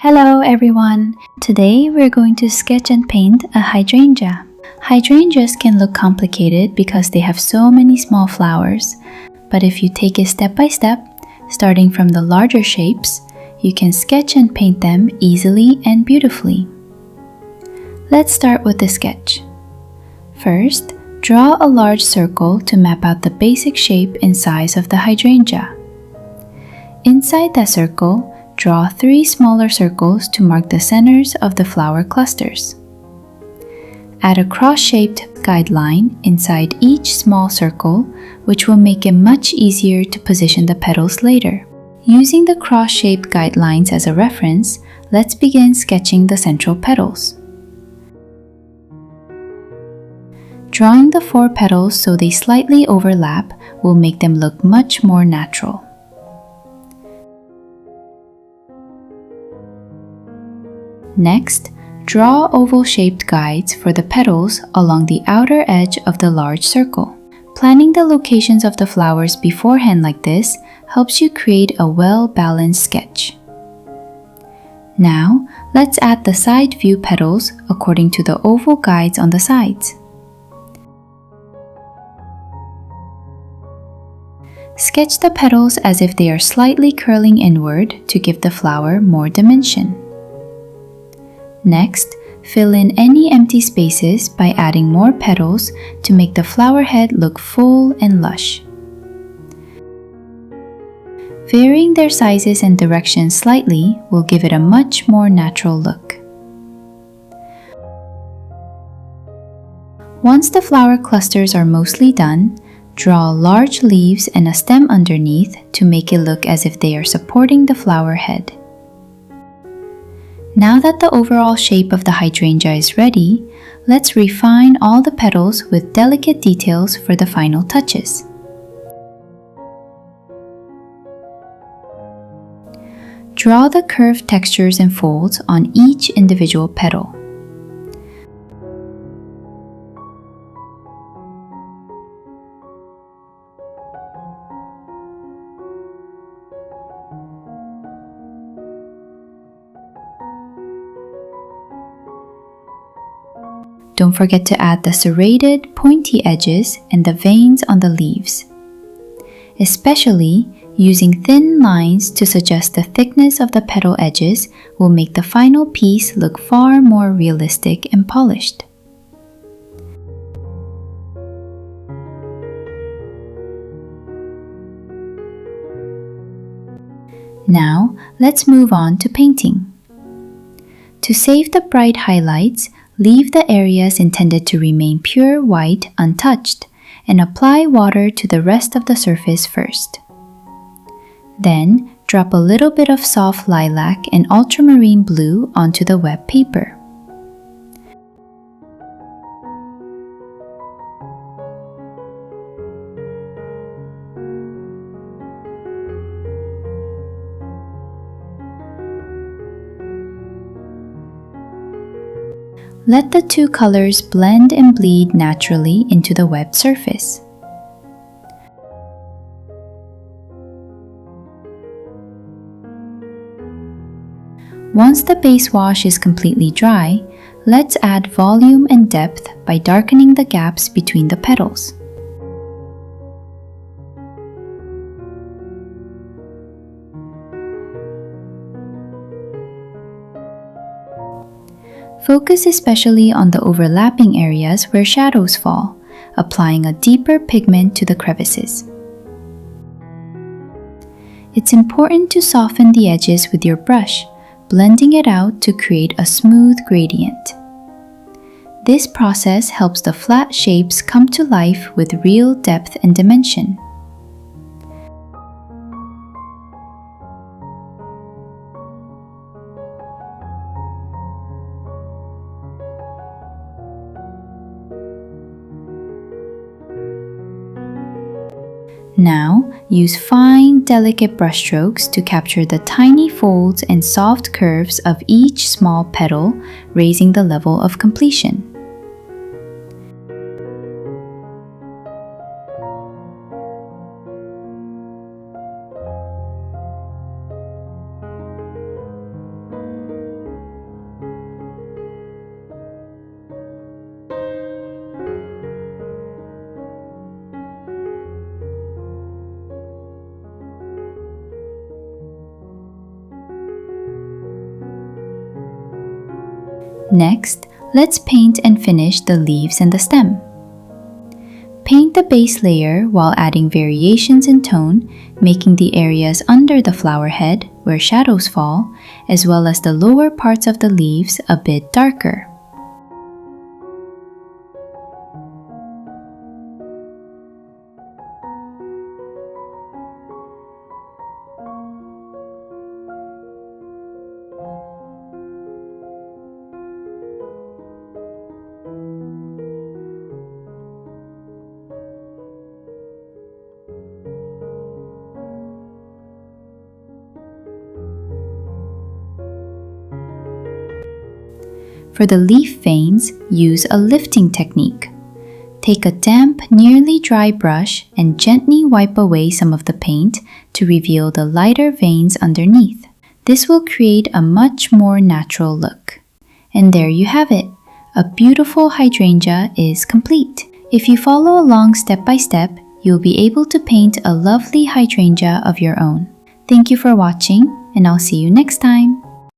Hello everyone! Today we're going to sketch and paint a hydrangea. Hydrangeas can look complicated because they have so many small flowers, but if you take it step by step, starting from the larger shapes, you can sketch and paint them easily and beautifully. Let's start with the sketch. First, draw a large circle to map out the basic shape and size of the hydrangea. Inside that circle, draw 3 smaller circles to mark the centers of the flower clusters. Add a cross-shaped guideline inside each small circle, which will make it much easier to position the petals later. Using the cross-shaped guidelines as a reference, let's begin sketching the central petals. Drawing the 4 petals so they slightly overlap will make them look much more natural. Next, draw oval-shaped guides for the petals along the outer edge of the large circle. Planning the locations of the flowers beforehand like this helps you create a well-balanced sketch. Now, let's add the side view petals according to the oval guides on the sides. Sketch the petals as if they are slightly curling inward to give the flower more dimension. Next, fill in any empty spaces by adding more petals to make the flower head look full and lush. Varying their sizes and directions slightly will give it a much more natural look. Once the flower clusters are mostly done, draw large leaves and a stem underneath to make it look as if they are supporting the flower head. Now that the overall shape of the hydrangea is ready, let's refine all the petals with delicate details for the final touches. Draw the curved textures and folds on each individual petal. Don't forget to add the serrated, pointy edges and the veins on the leaves. Especially, using thin lines to suggest the thickness of the petal edges will make the final piece look far more realistic and polished. Now, let's move on to painting. To save the bright highlights, leave the areas intended to remain pure white untouched and apply water to the rest of the surface first. Then, drop a little bit of soft lilac and ultramarine blue onto the wet paper. Let the 2 colors blend and bleed naturally into the wet surface. Once the base wash is completely dry, let's add volume and depth by darkening the gaps between the petals. Focus especially on the overlapping areas where shadows fall, applying a deeper pigment to the crevices. It's important to soften the edges with your brush, blending it out to create a smooth gradient. This process helps the flat shapes come to life with real depth and dimension. Now, use fine, delicate brushstrokes to capture the tiny folds and soft curves of each small petal, raising the level of completion. Next, let's paint and finish the leaves and the stem. Paint the base layer while adding variations in tone, making the areas under the flower head, where shadows fall, as well as the lower parts of the leaves a bit darker. For the leaf veins, use a lifting technique. Take a damp, nearly dry brush and gently wipe away some of the paint to reveal the lighter veins underneath. This will create a much more natural look. And there you have it. A beautiful hydrangea is complete. If you follow along step by step, you'll be able to paint a lovely hydrangea of your own. Thank you for watching, and I'll see you next time.